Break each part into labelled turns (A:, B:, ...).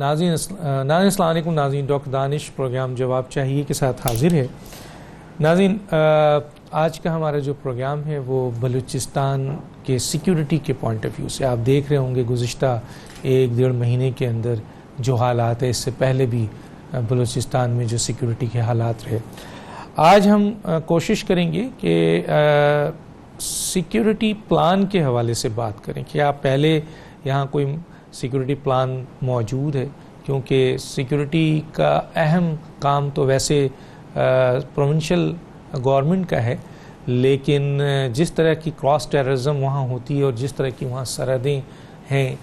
A: ناظرین السلام علیکم. ناظرین ڈاکٹر دانش پروگرام جواب چاہیے کے ساتھ حاضر ہے. ناظرین آج کا ہمارا جو پروگرام ہے وہ بلوچستان کے سیکیورٹی کے پوائنٹ آف ویو سے. آپ دیکھ رہے ہوں گے گزشتہ 1-1.5 مہینے کے اندر جو حالات ہے، اس سے پہلے بھی بلوچستان میں جو سیکیورٹی کے حالات رہے. آج ہم کوشش کریں گے کہ سیکیورٹی پلان کے حوالے سے بات کریں کہ آپ پہلے یہاں کوئی سیکیورٹی پلان موجود ہے، کیونکہ سیکیورٹی کا اہم کام تو ویسے پروونشل گورنمنٹ کا ہے، لیکن جس طرح کی کراس ٹیررزم وہاں ہوتی ہے اور جس طرح کی وہاں سرحدیں ہیں،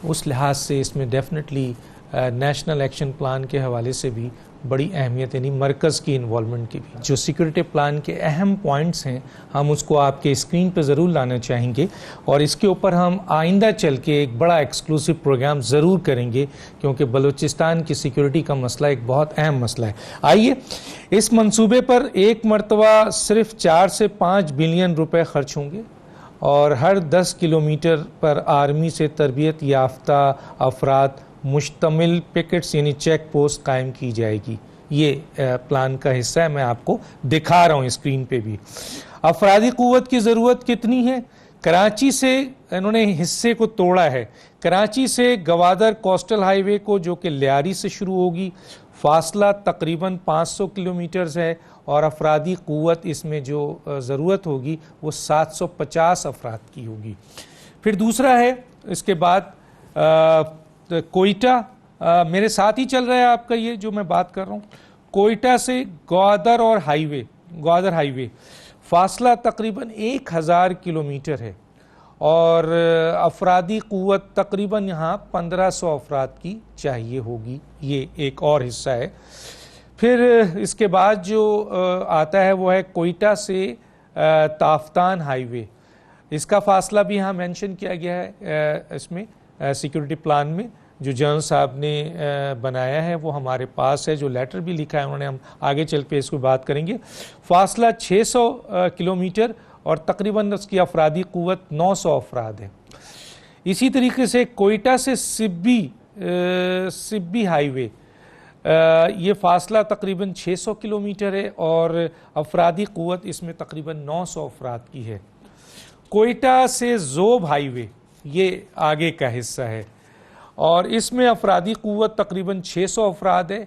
A: اس لحاظ سے اس میں ڈیفینیٹلی نیشنل ایکشن پلان کے حوالے سے بھی بڑی اہمیت، یعنی مرکز کی انوالومنٹ کی بھی. جو سیکیورٹی پلان کے اہم پوائنٹس ہیں ہم اس کو آپ کے اسکرین پہ ضرور لانا چاہیں گے، اور اس کے اوپر ہم آئندہ چل کے ایک بڑا ایکسکلوسیو پروگرام ضرور کریں گے، کیونکہ بلوچستان کی سیکیورٹی کا مسئلہ ایک بہت اہم مسئلہ ہے. آئیے اس منصوبے پر ایک مرتبہ صرف 4 سے 5 بلین روپے خرچ ہوں گے، اور ہر 10 کلومیٹر پر آرمی سے تربیت یافتہ افراد مشتمل پکٹس یعنی چیک پوسٹ قائم کی جائے گی. یہ پلان کا حصہ ہے، میں آپ کو دکھا رہا ہوں اسکرین پہ بھی. افرادی قوت کی ضرورت کتنی ہے؟ کراچی سے انہوں نے حصے کو توڑا ہے. کراچی سے گوادر کوسٹل ہائی وے کو، جو کہ لیاری سے شروع ہوگی، فاصلہ تقریباً 500 کلومیٹرز ہے، اور افرادی قوت اس میں جو ضرورت ہوگی وہ 750 افراد کی ہوگی. پھر دوسرا ہے اس کے بعد کوئٹہ، میرے ساتھ ہی چل رہا ہے آپ کا یہ جو میں بات کر رہا ہوں. کوئٹہ سے گوادر اور گوادر ہائی وے فاصلہ تقریباً 1000 کلومیٹر ہے، اور افرادی قوت تقریباً یہاں 1500 افراد کی چاہیے ہوگی. یہ ایک اور حصہ ہے. پھر اس کے بعد جو آتا ہے وہ ہے کوئٹہ سے تافتان ہائی وے. اس کا فاصلہ بھی یہاں مینشن کیا گیا ہے اس میں سیکیورٹی پلان میں جو جنرل صاحب نے بنایا ہے، وہ ہمارے پاس ہے، جو لیٹر بھی لکھا ہے انہوں نے. ہم آگے چل کے اس کو بات کریں گے. فاصلہ 600 کلومیٹر اور تقریباً اس کی افرادی قوت 900 افراد ہے. اسی طریقے سے کوئٹہ سے سبی ہائی وے، یہ فاصلہ تقریباً 600 کلومیٹر ہے، اور افرادی قوت اس میں تقریباً 900 افراد کی ہے. کوئٹہ سے زوب ہائی وے یہ آگے کا حصہ ہے، اور اس میں افرادی قوت تقریباً 600 افراد ہے.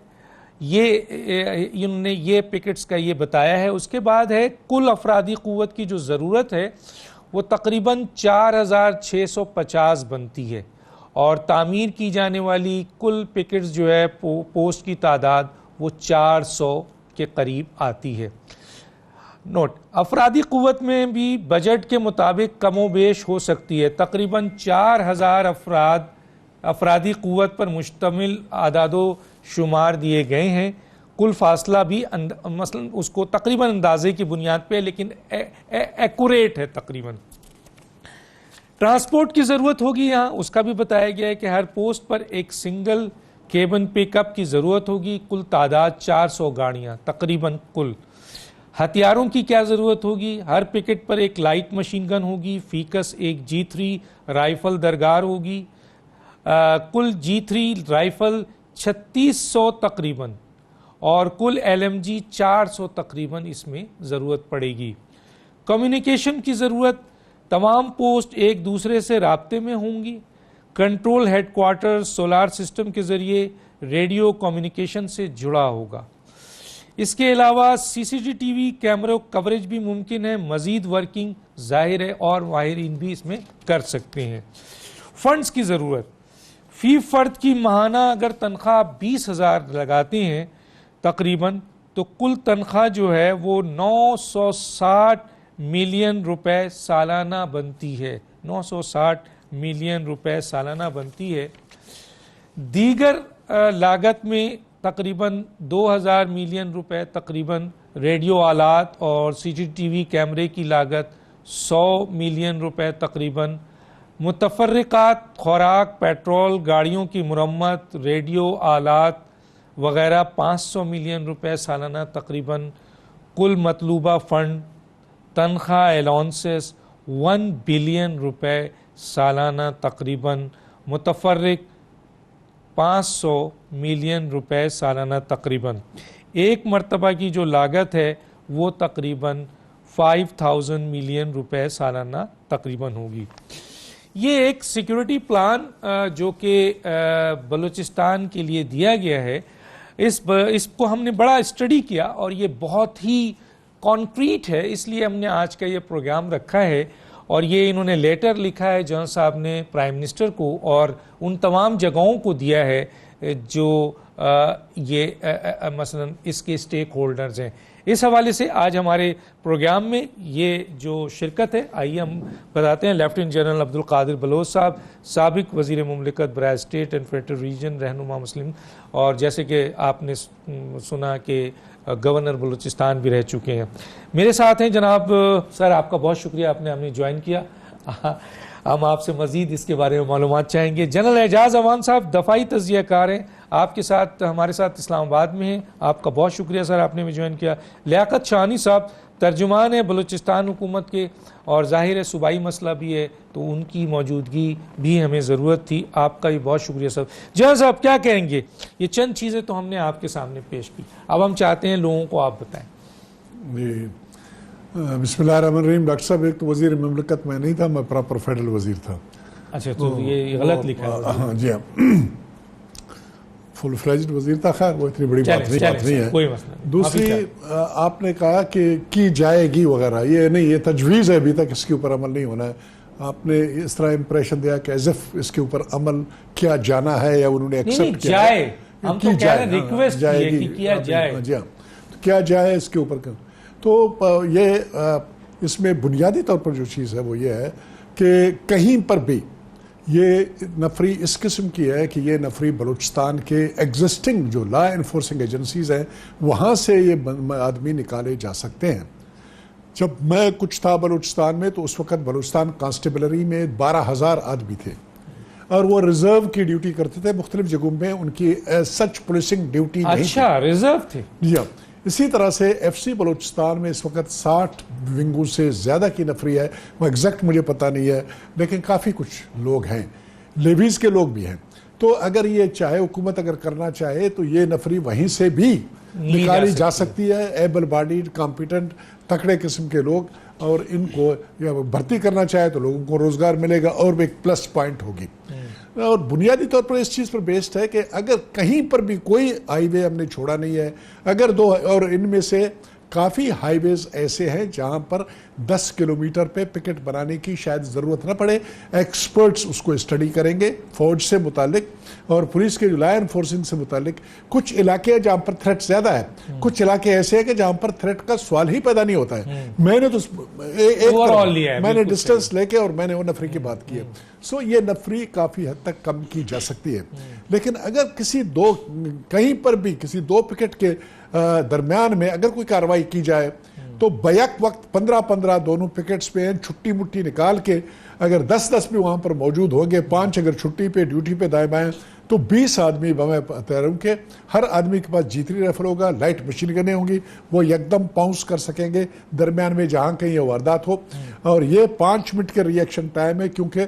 A: انہوں نے یہ پکٹس کا یہ بتایا ہے. اس کے بعد ہے کل افرادی قوت کی جو ضرورت ہے وہ تقریباً 4650 بنتی ہے، اور تعمیر کی جانے والی کل پکٹس جو ہے پوسٹ کی تعداد وہ 400 کے قریب آتی ہے. نوٹ: افرادی قوت میں بھی بجٹ کے مطابق کم و بیش ہو سکتی ہے. تقریباً 4000 افرادی قوت پر مشتمل اعداد و شمار دیے گئے ہیں. کل فاصلہ بھی مثلا اس کو تقریباً اندازے کی بنیاد پہ، لیکن ایکوریٹ ہے تقریباً. ٹرانسپورٹ کی ضرورت ہوگی یہاں، اس کا بھی بتایا گیا ہے کہ ہر پوسٹ پر ایک سنگل کیبن پک اپ کی ضرورت ہوگی. کل تعداد 400 گاڑیاں تقریباً کل. ہتھیاروں کی کیا ضرورت ہوگی؟ ہر پکٹ پر ایک لائٹ مشین گن ہوگی، فیکس ایک G3 رائفل درکار ہوگی. کل G3 رائفل 3600 تقریباً، اور کل LMG 400 تقریباً اس میں ضرورت پڑے گی. کمیونیکیشن کی ضرورت، تمام پوسٹ ایک دوسرے سے رابطے میں ہوں گی. Control headquarter solar system کے ذریعے ریڈیو کمیونیکیشن سے جڑا ہوگا. اس کے علاوہ CCTV کیمروں کوریج بھی ممکن ہے. مزید ورکنگ ظاہر ہے اور ماہرین بھی اس میں کر سکتے ہیں. فنڈز کی ضرورت، فی فرد کی ماہانہ اگر تنخواہ 20,000 لگاتے ہیں تقریباً، تو کل تنخواہ جو ہے وہ 960 ملین روپے سالانہ بنتی ہے. 960 ملین روپے سالانہ بنتی ہے. دیگر لاگت میں تقریباً 2000 ملین روپے تقریباً ریڈیو آلات اور CCTV کیمرے کی لاگت 100 ملین روپے تقریباً. متفرقات، خوراک، پیٹرول، گاڑیوں کی مرمت، ریڈیو آلات وغیرہ 500 ملین روپے سالانہ تقریباً. کل مطلوبہ فنڈ تنخواہ الاؤنسز 1 بلین روپے سالانہ تقریباً. متفرق 500 ملین روپے سالانہ تقریباً. ایک مرتبہ کی جو لاگت ہے وہ تقریباً 5000 ملین روپے سالانہ تقریباً ہوگی. یہ ایک سیکیورٹی پلان جو کہ بلوچستان کے لیے دیا گیا ہے، اس کو ہم نے بڑا اسٹڈی کیا اور یہ بہت ہی کانکریٹ ہے، اس لیے ہم نے آج کا یہ پروگرام رکھا ہے. اور یہ انہوں نے لیٹر لکھا ہے جنرل صاحب نے پرائم منسٹر کو، اور ان تمام جگہوں کو دیا ہے جو یہ مثلا اس کے اسٹیک ہولڈرز ہیں. اس حوالے سے آج ہمارے پروگرام میں یہ جو شرکت ہے، آئیے ہم بتاتے ہیں. لیفٹیننٹ جنرل عبدالقادر بلوچ صاحب، سابق وزیر مملکت برائے اسٹیٹ اینڈ فیڈرل ریجن، رہنما مسلم، اور جیسے کہ آپ نے سنا کہ گورنر بلوچستان بھی رہ چکے ہیں. میرے ساتھ ہیں جناب سر، آپ کا بہت شکریہ، آپ نے ہمیں جوائن کیا. ہم آپ سے مزید اس کے بارے میں معلومات چاہیں گے. جنرل اعجاز امان صاحب دفاعی تجزیہ کار ہیں، آپ کے ساتھ ہمارے ساتھ اسلام آباد میں ہیں. آپ کا بہت شکریہ سر، آپ نے بھی جوائن کیا. لیاقت شاہانی صاحب ترجمان ہیں بلوچستان حکومت کے، اور ظاہر ہے صوبائی مسئلہ بھی ہے تو ان کی موجودگی بھی ہمیں ضرورت تھی. آپ کا بھی بہت شکریہ صاحب. جہاں صاحب کیا کہیں گے؟ یہ چند چیزیں تو ہم نے آپ کے سامنے پیش کی، اب ہم چاہتے ہیں لوگوں کو آپ بتائیں.
B: جی بسم اللہ الرحمن الرحیم. ڈاکٹر صاحب، ایک تو وزیر مملکت میں نہیں تھا، میں پراپر فیڈرل وزیر تھا.
A: اچھا تو یہ غلط لکھا ہے.
B: ہاں جی ہاں، فل فلیجڈ وزیر تھا. خیر وہ اتنی بڑی بات نہیں ہے.
A: کوئی مسئلہ نہیں.
B: دوسری آپ نے کہا کہ کی جائے گی وغیرہ، یہ نہیں، یہ تجویز ہے، ابھی تک اس کے اوپر عمل نہیں ہونا ہے. آپ نے اس طرح امپریشن دیا کہ ایز اف اس کے اوپر عمل کیا جانا ہے یا انہوں نے ایکسپٹ کیا ہے.
A: ہم تو کہہ رہے ہیں ریکویسٹ کی ہے کہ کیا جائے.
B: جی ہاں، کیا جائے اس کے اوپر. تو یہ اس میں بنیادی طور پر جو چیز ہے وہ یہ ہے کہ کہیں پر بھی یہ نفری اس قسم کی ہے کہ یہ نفری بلوچستان کے ایگزسٹنگ جو لا انفورسنگ ایجنسیز ہیں وہاں سے یہ آدمی نکالے جا سکتے ہیں. جب میں کچھ تھا بلوچستان میں تو اس وقت بلوچستان کانسٹیبلری میں 12,000 آدمی تھے اور وہ ریزرو کی ڈیوٹی کرتے تھے. مختلف جگہوں میں ان کی سچ پولیسنگ ڈیوٹی نہیں تھی.
A: اچھا ریزرو تھے.
B: جی ہاں. اسی طرح سے ایف سی بلوچستان میں اس وقت 60 ونگوں سے زیادہ کی نفری ہے. وہ ایگزیکٹ مجھے پتہ نہیں ہے، لیکن کافی کچھ لوگ ہیں، لیویز کے لوگ بھی ہیں. تو اگر یہ چاہے حکومت اگر کرنا چاہے تو یہ نفری وہیں سے بھی نکالی جا سکتی ہے. ایبل باڈیڈ، کمپیٹنٹ، تکڑے قسم کے لوگ، اور ان کو بھرتی کرنا چاہے تو لوگوں کو روزگار ملے گا اور بھی ایک پلس پوائنٹ ہوگی. اور بنیادی طور پر اس چیز پر بیسڈ ہے کہ اگر کہیں پر بھی کوئی ہائی وے ہم نے چھوڑا نہیں ہے، اگر اور ان میں سے کافی ہائی ویز ایسے ہیں جہاں پر 10 کلومیٹر پہ پکٹ بنانے کی شاید ضرورت نہ پڑے. ایکسپرٹس اس کو اسٹڈی کریں گے فوج سے متعلق اور پولیس کے لا انفورسنگ سے متعلق. کچھ علاقے ہیں جہاں پر تھریٹ زیادہ ہے، کچھ علاقے ایسے ہیں کہ جہاں پر تھریٹ کا سوال ہی پیدا نہیں ہوتا ہے. میں نے تو میں نے ڈسٹنس لے کے اور میں نے وہ نفری کی بات کی ہے. سو یہ نفری کافی حد تک کم کی جا سکتی ہے. لیکن اگر کہیں پر بھی کسی دو پکٹ کے درمیان میں اگر کوئی کارروائی کی جائے تو بیک وقت 15 دونوں پکٹس پہ چھٹی مٹی نکال کے اگر 10 بھی وہاں پر موجود ہوں گے، 5 اگر چھٹی پہ ڈیوٹی پہ دائیں بائیں، تو 20 آدمی بمیں تیروں کے ہر آدمی کے پاس G3 رائفل ہوگا، لائٹ مشین گنیں ہوں گی، وہ یکدم پاؤنس کر سکیں گے درمیان میں جہاں کہیں یہ واردات ہو. اور یہ 5 منٹ کے ریئیکشن ٹائم ہے، کیونکہ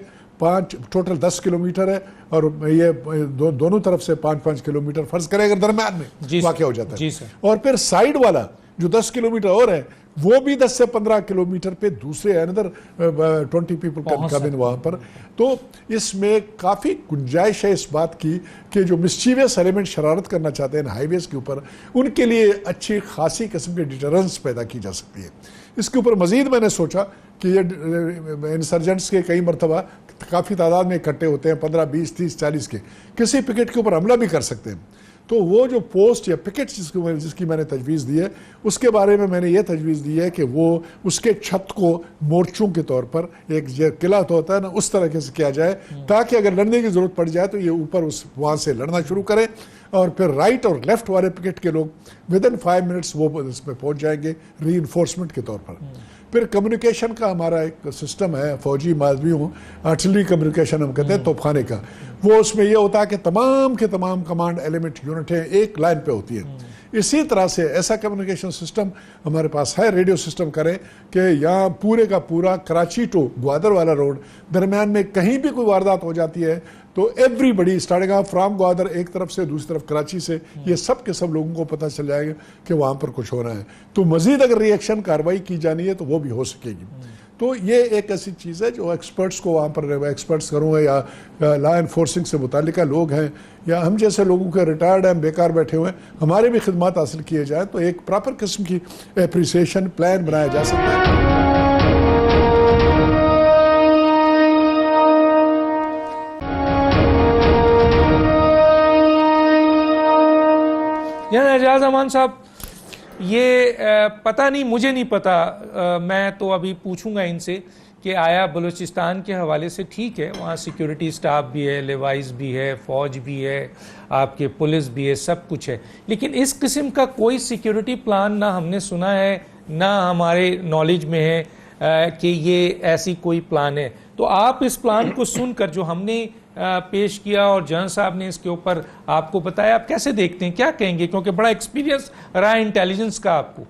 B: ٹوٹل 10 کلومیٹر ہے اور یہ دونوں طرف سے 5 کلومیٹر فرض کرے اگر درمیان میں واقع ہو جاتا ہے. اور پھر سائیڈ والا جو 10 کلومیٹر اور ہے وہ بھی 10 سے 15 کلومیٹر پہ دوسرے اندر 20 پیپل کین کم ان وہاں پر. تو اس میں کافی گنجائش ہے اس بات کی کہ جو مسچیویس ایلیمنٹ شرارت کرنا چاہتے ہیں ہائی ویز کے اوپر، ان کے لیے اچھی خاصی قسم کے ڈیٹرنس پیدا کی جا سکتی ہے. اس کے اوپر مزید میں نے سوچا کہ یہ انسرجنٹس کے کئی مرتبہ کافی تعداد میں اکٹھے ہوتے ہیں، 15 20 30 40 کے، کسی پکٹ کے اوپر حملہ بھی کر سکتے ہیں. تو وہ جو پوسٹ یا پکٹ جس کی میں نے تجویز دی ہے اس کے بارے میں نے یہ تجویز دی ہے کہ وہ اس کے چھت کو مورچوں کے طور پر ایک قلعہ تو ہوتا ہے نا، اس طرح سے کیا جائے تاکہ اگر لڑنے کی ضرورت پڑ جائے تو یہ اوپر وہاں سے لڑنا شروع کریں، اور پھر رائٹ اور لیفٹ والے پکٹ کے لوگ ودن 5 منٹس وہ اس میں پہنچ جائیں گے ری انفورسمنٹ کے طور پر. پھر کمیونیکیشن کا ہمارا ایک سسٹم ہے فوجی ماضیوں، آرٹلری کمیونیکیشن ہم کہتے ہیں، توپ خانے کا. وہ اس میں یہ ہوتا ہے کہ تمام کے تمام کمانڈ ایلیمنٹ یونٹیں ایک لائن پہ ہوتی ہیں. اسی طرح سے ایسا کمیونیکیشن سسٹم ہمارے پاس ہے، ریڈیو سسٹم کریں کہ یہاں پورے کا پورا کراچی ٹو گوادر والا روڈ درمیان میں کہیں بھی کوئی واردات ہو جاتی ہے تو ایوری بڑی اسٹارٹنگ آف فرام گوادر ایک طرف سے دوسری طرف کراچی سے یہ سب کے سب لوگوں کو پتہ چل جائے گا کہ وہاں پر کچھ ہو رہا ہے، تو مزید اگر ری ایکشن کارروائی کی جانی ہے تو وہ بھی ہو سکے گی۔ تو یہ ایک ایسی چیز ہے جو ایکسپرٹس کو وہاں پر ایکسپرٹس کروں گا یا لا انفورسنگ سے متعلقہ لوگ ہیں یا ہم جیسے لوگوں کے ریٹائرڈ ہیں بیکار بیٹھے ہوئے ہیں ہمارے بھی خدمات حاصل کیے جائیں تو ایک پراپر قسم کی اپریسیشن پلان بنایا جا سکتا ہے۔
A: اعجاز امان صاحب، یہ پتہ نہیں، مجھے نہیں پتا، میں تو ابھی پوچھوں گا ان سے کہ آیا بلوچستان کے حوالے سے ٹھیک ہے وہاں سیکیورٹی سٹاف بھی ہے، لیوائز بھی ہے، فوج بھی ہے، آپ کے پولیس بھی ہے، سب کچھ ہے، لیکن اس قسم کا کوئی سیکیورٹی پلان نہ ہم نے سنا ہے نہ ہمارے نالج میں ہے کہ یہ ایسی کوئی پلان ہے۔ تو آپ اس پلان کو سن کر جو ہم نے پیش کیا اور جنرل صاحب نے اس کے اوپر آپ کو بتایا، آپ کیسے دیکھتے ہیں، کیا کہیں گے؟ کیونکہ بڑا ایکسپیرینس رہا ہے انٹیلیجنس کا آپ کو۔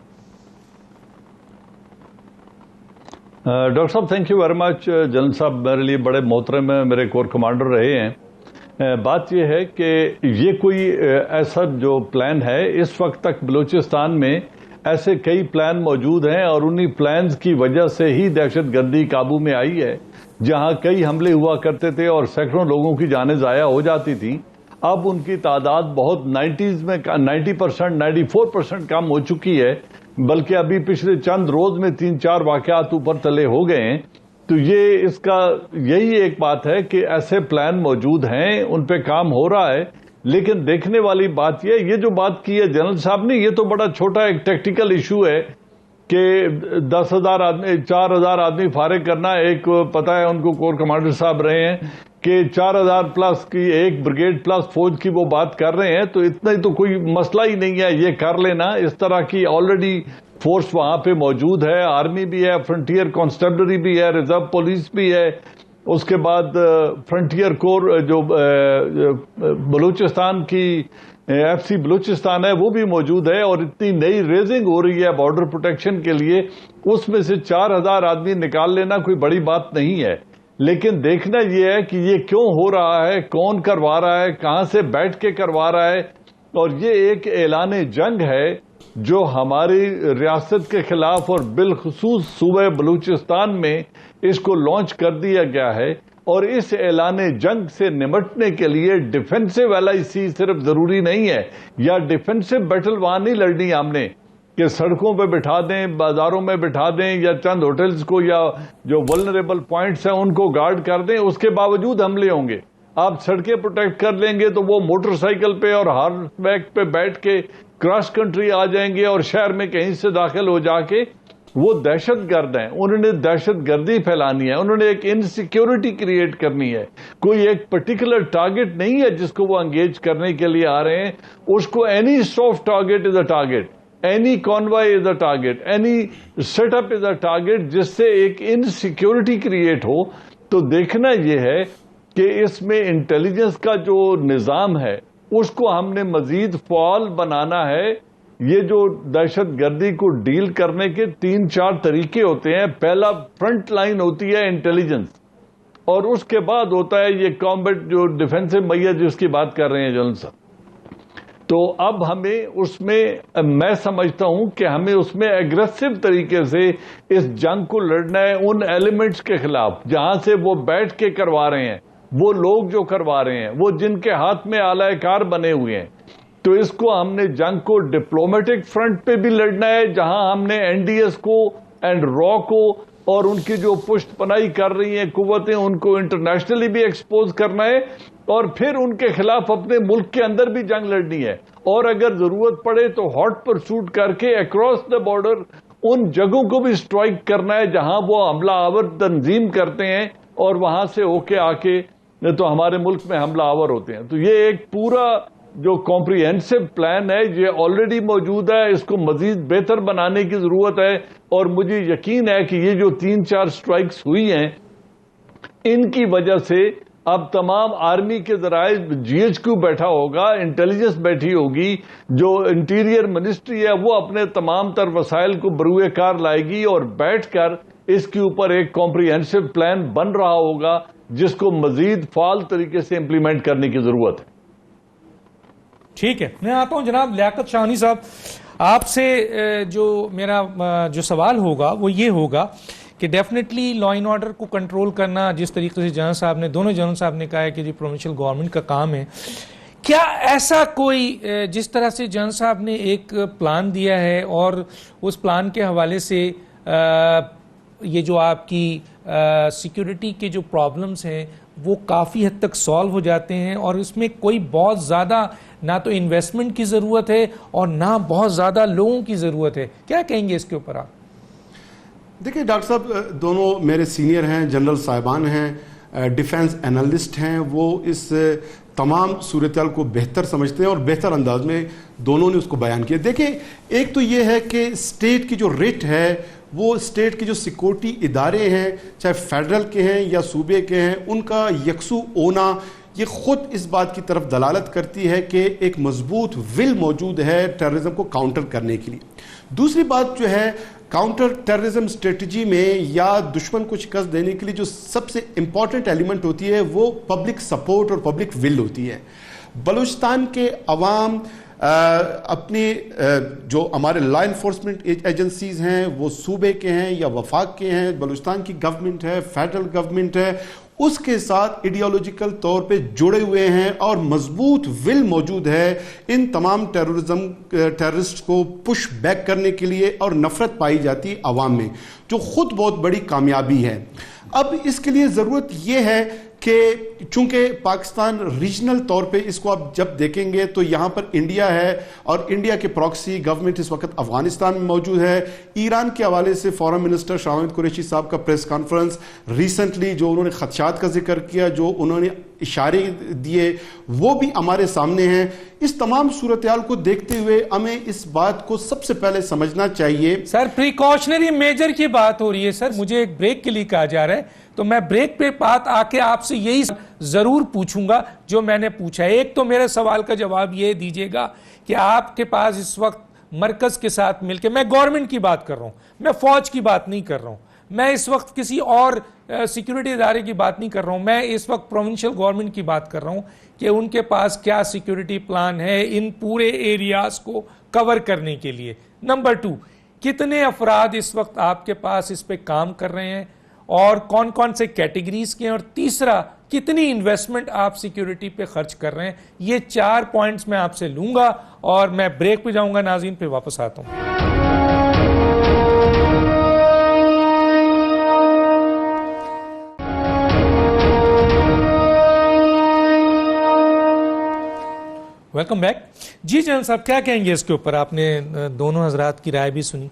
C: ڈاکٹر صاحب thank you very much. General صاحب میرے لیے بڑے محترم ہیں، میرے کور کمانڈر رہے ہیں۔ بات یہ ہے کہ یہ کوئی ایسا جو پلان ہے، اس وقت تک بلوچستان میں ایسے کئی پلان موجود ہیں اور انہی پلانز کی وجہ سے ہی دہشت گردی قابو میں آئی ہے۔ جہاں کئی حملے ہوا کرتے تھے اور سینکڑوں لوگوں کی جانیں ضائع ہو جاتی تھی، اب ان کی تعداد بہت 90% 94% کم ہو چکی ہے، بلکہ ابھی پچھلے چند روز میں 3-4 واقعات اوپر تلے ہو گئے ہیں۔ تو یہ اس کا یہی ایک بات ہے کہ ایسے پلان موجود ہیں، ان پہ کام ہو رہا ہے، لیکن دیکھنے والی بات یہ جو بات کی ہے جنرل صاحب نے، یہ تو بڑا چھوٹا ایک ٹیکٹیکل ایشو ہے کہ 10,000 آدمی 4,000 آدمی فارغ کرنا۔ ایک پتہ ہے ان کو کور کمانڈر صاحب رہے ہیں کہ 4,000 پلس کی ایک بریگیڈ پلس فوج کی وہ بات کر رہے ہیں، تو اتنا ہی تو کوئی مسئلہ ہی نہیں ہے، یہ کر لینا۔ اس طرح کی آلریڈی فورس وہاں پہ موجود ہے، آرمی بھی ہے، فرنٹیئر کانسٹیبلری بھی ہے، ریزرو پولیس بھی ہے، اس کے بعد فرنٹیئر کور جو بلوچستان کی ایف سی بلوچستان ہے وہ بھی موجود ہے، اور اتنی نئی ریزنگ ہو رہی ہے بارڈر پروٹیکشن کے لیے، اس میں سے 4,000 آدمی نکال لینا کوئی بڑی بات نہیں ہے۔ لیکن دیکھنا یہ ہے کہ یہ کیوں ہو رہا ہے، کون کروا رہا ہے، کہاں سے بیٹھ کے کروا رہا ہے، اور یہ ایک اعلان جنگ ہے جو ہماری ریاست کے خلاف اور بالخصوص صوبہ بلوچستان میں اس کو لانچ کر دیا گیا ہے۔ اور اس اعلان جنگ سے نمٹنے کے لیے ڈیفنسو ایلآئی صرف ضروری نہیں ہے، یا ڈیفنسو بیٹل وہاں نہیں لڑنی ہم نے کہ سڑکوں پہ بٹھا دیں، بازاروں میں بٹھا دیں، یا چند ہوٹلز کو یا جو ولنریبل پوائنٹس ہیں ان کو گارڈ کر دیں، اس کے باوجود حملے ہوں گے۔ آپ سڑکیں پروٹیکٹ کر لیں گے تو وہ موٹر سائیکل پہ اور ہارس بیک پہ بیٹھ کے کراس کنٹری آ جائیں گے اور شہر میں کہیں سے داخل ہو جا کے وہ دہشت گرد ہیں، انہوں نے دہشت گردی پھیلانی ہے، انہوں نے ایک انسیکیورٹی کریٹ کرنی ہے۔ کوئی ایک پرٹیکولر ٹارگٹ نہیں ہے جس کو وہ انگیج کرنے کے لیے آ رہے ہیں، اس کو اینی سافٹ ٹارگٹ از اے ٹارگٹ، اینی کانوائے از اے ٹارگٹ، اینی سیٹ اپ از اے ٹارگٹ جس سے ایک انسیکیورٹی کریٹ ہو۔ تو دیکھنا یہ ہے کہ اس میں انٹیلیجنس کا جو نظام ہے اس کو ہم نے مزید فعال بنانا ہے۔ یہ جو دہشت گردی کو ڈیل کرنے کے 3-4 طریقے ہوتے ہیں۔ پہلا فرنٹ لائن ہوتی ہے انٹیلیجنس، اور اس کے بعد ہوتا ہے یہ کامبیٹ جو ڈیفینسو میجر جس کی بات کر رہے ہیں جنرل صاحب۔ تو اب ہمیں اس میں میں سمجھتا ہوں کہ ہمیں اس میں ایگریسو طریقے سے اس جنگ کو لڑنا ہے ان ایلیمنٹس کے خلاف جہاں سے وہ بیٹھ کے کروا رہے ہیں، وہ لوگ جو کروا رہے ہیں، وہ جن کے ہاتھ میں آلہ کار بنے ہوئے ہیں۔ تو اس کو ہم نے جنگ کو ڈپلومیٹک فرنٹ پہ بھی لڑنا ہے، جہاں ہم نے این ڈی ایس کو اینڈ را کو اور ان کی جو پشت پناہی کر رہی ہیں قوتیں ان کو انٹرنیشنلی بھی ایکسپوز کرنا ہے، اور پھر ان کے خلاف اپنے ملک کے اندر بھی جنگ لڑنی ہے، اور اگر ضرورت پڑے تو ہاٹ پرسوٹ کر کے اکراس دا بارڈر ان جگہوں کو بھی سٹرائک کرنا ہے جہاں وہ حملہ آور تنظیم کرتے ہیں اور وہاں سے ہو کے آ کے تو ہمارے ملک میں حملہ آور ہوتے ہیں۔ تو یہ ایک پورا جو کمپریہنسو پلان ہے یہ آلریڈی موجود ہے، اس کو مزید بہتر بنانے کی ضرورت ہے، اور مجھے یقین ہے کہ یہ جو 3-4 سٹرائکس ہوئی ہیں ان کی وجہ سے اب تمام آرمی کے ذرائع GHQ بیٹھا ہوگا, انٹیلیجنس بیٹھی ہوگی, جو انٹیریئر منسٹری ہے وہ اپنے تمام تر وسائل کو بروئے کار لائے گی اور بیٹھ کر اس کے اوپر ایک کمپریہنسو پلان بن رہا ہوگا جس کو مزید فعال طریقے سے امپلیمنٹ کرنے کی ضرورت ہے.
A: ٹھیک ہے, میں آتا ہوں جناب لیاقت شاہانی صاحب, آپ سے جو میرا جو سوال ہوگا وہ یہ ہوگا کہ ڈیفینیٹلی لا اینڈ آرڈر کو کنٹرول کرنا, جس طریقے سے جنرل صاحب نے, دونوں جنرل صاحب نے کہا ہے کہ جی پروونشل گورنمنٹ کا کام ہے, کیا ایسا کوئی جس طرح سے جنرل صاحب نے ایک پلان دیا ہے اور اس پلان کے حوالے سے یہ جو آپ کی سیکیورٹی کے جو پرابلمز ہیں وہ کافی حد تک سالو ہو جاتے ہیں, اور اس میں کوئی بہت زیادہ نہ تو انویسٹمنٹ کی ضرورت ہے اور نہ بہت زیادہ لوگوں کی ضرورت ہے, کیا کہیں گے اس کے اوپر آپ؟
D: دیکھیں ڈاکٹر صاحب, دونوں میرے سینئر ہیں, جنرل صاحبان ہیں, ڈیفنس انالسٹ ہیں, وہ اس تمام صورتحال کو بہتر سمجھتے ہیں اور بہتر انداز میں دونوں نے اس کو بیان کیا. دیکھیں ایک تو یہ ہے کہ اسٹیٹ کی جو ریٹ ہے وہ اسٹیٹ کے جو سیکورٹی ادارے ہیں, چاہے فیڈرل کے ہیں یا صوبے کے ہیں, ان کا یکسو ہونا یہ خود اس بات کی طرف دلالت کرتی ہے کہ ایک مضبوط ول موجود ہے ٹیررزم کو کاؤنٹر کرنے کے لیے. دوسری بات جو ہے, کاؤنٹر ٹیررزم اسٹریٹجی میں یا دشمن کو شکست دینے کے لیے جو سب سے امپورٹنٹ ایلیمنٹ ہوتی ہے وہ پبلک سپورٹ اور پبلک ول ہوتی ہے. بلوچستان کے عوام اپنی جو ہمارے لا انفورسمنٹ ایجنسیز ہیں وہ صوبے کے ہیں یا وفاق کے ہیں, بلوچستان کی گورنمنٹ ہے, فیڈرل گورنمنٹ ہے, اس کے ساتھ ایڈیالوجیکل طور پہ جڑے ہوئے ہیں اور مضبوط ول موجود ہے ان تمام ٹیررسٹ کو پش بیک کرنے کے لیے, اور نفرت پائی جاتی ہے عوام میں, جو خود بہت بڑی کامیابی ہے. اب اس کے لیے ضرورت یہ ہے کہ چونکہ پاکستان ریجنل طور پہ اس کو آپ جب دیکھیں گے تو یہاں پر انڈیا ہے اور انڈیا کے پراکسی گورنمنٹ اس وقت افغانستان میں موجود ہے. ایران کے حوالے سے فارن منسٹر شاہ محمود قریشی صاحب کا پریس کانفرنس ریسنٹلی جو انہوں نے خدشات کا ذکر کیا, جو انہوں نے اشارے دیے, وہ بھی ہمارے سامنے ہیں. اس تمام صورتحال کو دیکھتے ہوئے ہمیں اس بات کو سب سے پہلے سمجھنا چاہیے.
A: سر پریکاشنری میجر کی بات ہو رہی ہے سر, مجھے ایک بریک کے لیے کہا جا رہا ہے, تو میں بریک پہ بات آ کے آپ سے یہی ضرور پوچھوں گا جو میں نے پوچھا ہے. ایک تو میرے سوال کا جواب یہ دیجیے گا کہ آپ کے پاس اس وقت مرکز کے ساتھ مل کے, میں گورنمنٹ کی بات کر رہا ہوں, میں فوج کی بات نہیں کر رہا ہوں, میں اس وقت کسی اور سیکیورٹی ادارے کی بات نہیں کر رہا ہوں, میں اس وقت پروونشل گورنمنٹ کی بات کر رہا ہوں کہ ان کے پاس کیا سیکیورٹی پلان ہے ان پورے ایریاز کو کور کرنے کے لیے. نمبر 2, کتنے افراد اس وقت آپ کے پاس اس پہ کام کر رہے ہیں اور کون کون سے کیٹیگریز کے ہیں, اور تیسرا کتنی انویسٹمنٹ آپ سیکیورٹی پہ خرچ کر رہے ہیں. یہ 4 پوائنٹس میں آپ سے لوں گا اور میں بریک پہ جاؤں گا ناظرین, پہ واپس آتا ہوں. Welcome back. جی جنرل صاحب کیا کہیں گے اس کے اوپر؟ آپ نے دونوں حضرات کی رائے بھی سنی.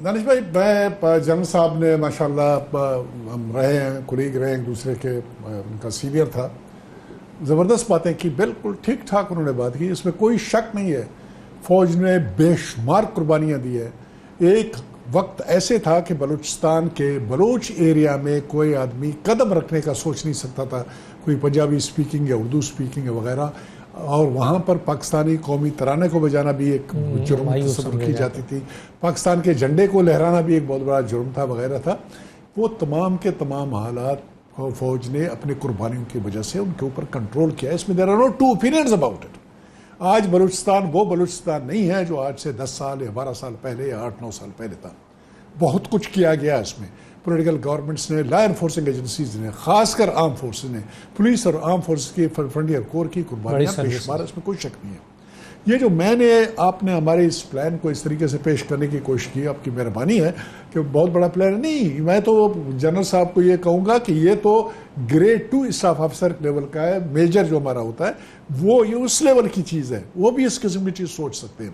B: دانش بھائی, میں جنرل صاحب نے ماشاءاللہ ہم رہے ہیں, کولیگ رہے ایک دوسرے کے, ان کا سینئر تھا, زبردست باتیں کی, بالکل ٹھیک ٹھاک انہوں نے بات کی, اس میں کوئی شک نہیں ہے. فوج نے بے شمار قربانیاں دی ہے. ایک وقت ایسے تھا کہ بلوچستان کے بلوچ ایریا میں کوئی آدمی قدم رکھنے کا سوچ نہیں سکتا تھا, کوئی پنجابی سپیکنگ یا اردو سپیکنگ وغیرہ, اور وہاں پر پاکستانی قومی ترانے کو بجانا بھی ایک جرم تصور کی جاتی تھی, پاکستان کے جھنڈے کو لہرانا بھی ایک بہت بڑا جرم تھا وغیرہ تھا. وہ تمام کے تمام حالات فوج نے اپنی قربانیوں کی وجہ سے ان کے اوپر کنٹرول کیا. اس میں there are no two opinions about it. آج بلوچستان وہ بلوچستان نہیں ہے جو آج سے 10 سال یا 12 سال پہلے یا 8-9 سال پہلے تھا. بہت کچھ کیا گیا اس میں, پولیٹیکل گورنمنٹس نے, لا انفورسنگ ایجنسیز نے, خاص کر آرم فورسز نے, پولیس اور آرم فورسز کی فرنٹیئر کور کی قربانیاں بے شمار, اس میں کوئی شک نہیں ہے. یہ جو میں نے آپ نے ہمارے اس پلان کو اس طریقے سے پیش کرنے کی کوشش کی, آپ کی مہربانی ہے کہ بہت بڑا پلان نہیں. میں تو جنرل صاحب کو یہ کہوں گا کہ یہ تو گریڈ 2 اسٹاف افسر لیول کا ہے, میجر جو ہمارا ہوتا ہے وہ یہ اس لیول کی چیز ہے, وہ بھی اس قسم کی چیز سوچ سکتے ہیں.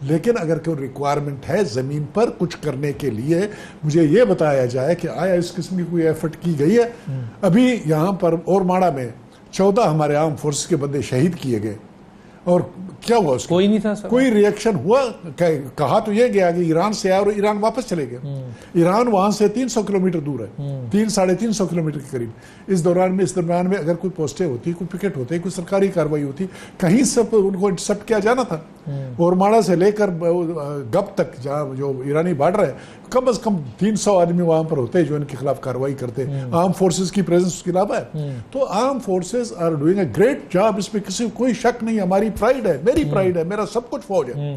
B: لیکن اگر کوئی ریکوائرمنٹ ہے زمین پر کچھ کرنے کے لیے, مجھے یہ بتایا جائے کہ آیا اس قسم کی کوئی ایفرٹ کی گئی ہے. ابھی یہاں پر اور ماڑا میں 14 ہمارے آرم فورسز کے بندے شہید کیے گئے, اور کیا ہوا اس
A: کوئی نہیں تھا سر.
B: کوئی ریئیکشن ہوا؟ کہا تو یہ گیا کہ ایران سے آیا اور ایران واپس چلے گئے. ایران وہاں سے 300 کلومیٹر دور ہے, 300-350 کلومیٹر کے قریب. اس درمیان میں اگر کوئی پوسٹیں ہوتی, کوئی پکٹ ہوتے, کوئی سرکاری کاروائی ہوتی, کہیں سے ان کو انٹرسپٹ کیا جانا تھا. اور ماڑا سے لے کر گب تک جہاں جو ایرانی بارڈر ہے, کم از کم 300 آدمی وہاں پر ہوتے جو ان کے خلاف کاروائی کرتے. آرم فورسز کی پریزنس اس کے علاوہ ہے. تو arm forces are doing a great job, اس میں کسی کو کوئی شک نہیں. ہماری پرائیڈ ہے, میری پرائیڈ ہے, میرا سب کچھ فوج ہے.